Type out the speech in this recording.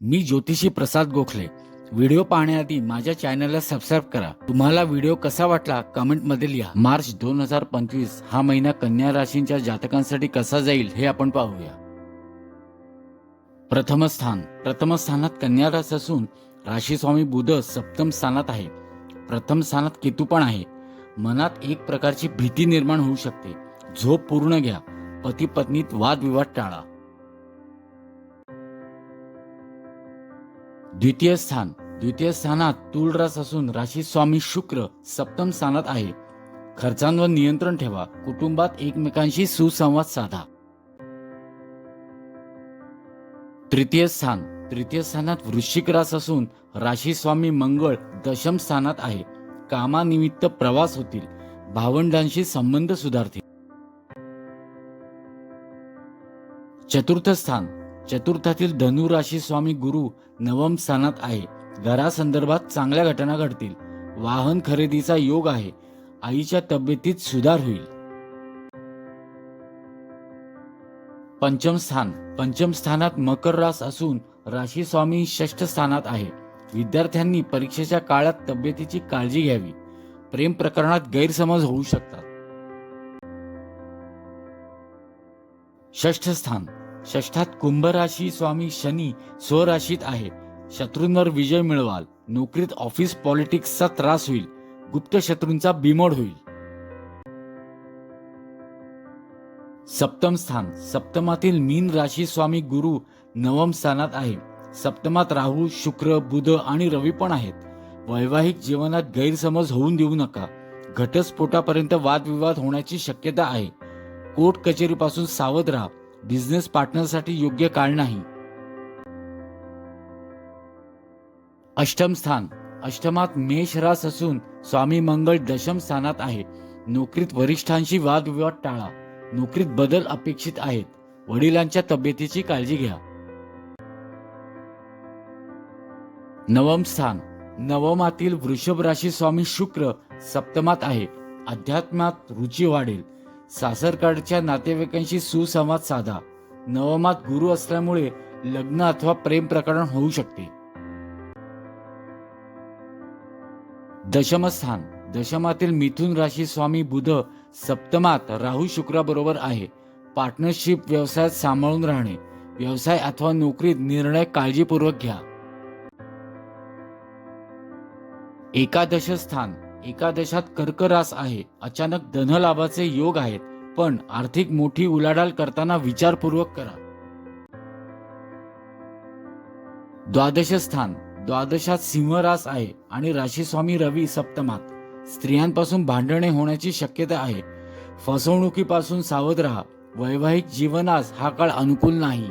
मी ज्योतिषी प्रसाद गोखले। व्हिडिओ पाहण्याआधी माझ्या चॅनलला सबस्क्राईब करा। तुम्हाला व्हिडिओ कसा वाटला कमेंट मध्ये लिहा। मार्च 2025 हा महिना कन्या राशींच्या जातकांसाठी कसा जाईल हे आपण पाहूया। प्रथम स्थानात कन्या राशी असून राशी स्वामी बुध सप्तम स्थानात आहे। प्रथम स्थानात केतू पण आहे। मनात एक प्रकारची भीती निर्माण होऊ शकते। झोप पूर्ण घ्या। पती पत्नीत वादविवाद टाळा। द्वितीय स्थानात तुळ रास असून राशी स्वामी शुक्र सप्तम स्थानात आहे। खर्चांवर नियंत्रण ठेवा। कुटुंबात एकमेकांशी सुसंवाद साधा। तृतीय स्थानात वृश्चिक रास असून राशी स्वामी मंगळ दशम स्थानात आहे। कामानिमित्त प्रवास होतील। भावंडांशी संबंध सुधारतील। चतुर्थातील धनु राशी स्वामी गुरु नवम स्थानात आहे। घरासंदर्भात चांगल्या घटना घडतील। वाहन खरेदीचा योग आहे। आईच्या तब्येतीत सुधार होईल। पंचम स्थानात मकर रास असून राशी स्वामी षष्ठ स्थानात आहे। विद्यार्थ्यांनी परीक्षेच्या काळात तब्येतीची काळजी घ्यावी। प्रेम प्रकरणात गैरसमज होऊ शकतात। षष्ठात कुंभ राशी स्वामी शनी स्वराशीत आहे। शत्रूंवर विजय मिळवाल। नोकरीत ऑफिस पॉलिटिक्सचा त्रास होईल। गुप्त शत्रूंचा बिमोड होईल। सप्तमातील मीन राशी स्वामी गुरु नवम स्थानात आहे। सप्तमात राहू शुक्र बुध आणि रवी पण आहेत। वैवाहिक जीवनात गैरसमज होऊन देऊ नका। घटस्फोटापर्यंत वादविवाद होण्याची शक्यता आहे। कोर्ट कचेरीपासून सावध राहा। बिझनेस पार्टनरसाठी योग्य काळ नाही। अष्टमात मेष रास असून स्वामी मंगळ दशम स्थानात आहे। नोकरीत वरिष्ठांशी वादविवाद टाळा। नोकरीत बदल अपेक्षित आहेत। वडिलांच्या तब्येतीची काळजी घ्या। नवमातील वृषभ राशी स्वामी शुक्र सप्तमात आहे। अध्यात्मात रुची वाढेल। सासरकडच्या नातेवाईकांशी सुसंवाद साधा। नवमात गुरु असल्यामुळे लग्न अथवा प्रेम प्रकरण होऊ शकते। दशमातील मिथुन राशी स्वामी बुध सप्तमात राहू शुक्राबरोबर आहे। पार्टनरशिप व्यवसायात सांभाळून राहणे। व्यवसाय अथवा नोकरीत निर्णय काळजीपूर्वक घ्या। एकादशात कर्क रास आहे। अचानक धनलाभाचे योग आहेत, पण आर्थिक मोठी उलाढाल करताना विचारपूर्वक करा। द्वादशात सिंह रास आहे आणि राशी स्वामी रवी सप्तमात। स्त्रियांपासून भांडणे होण्याची शक्यता आहे। फसवणुकीपासून सावध राहा। वैवाहिक जीवनास हा काळ अनुकूल नाही।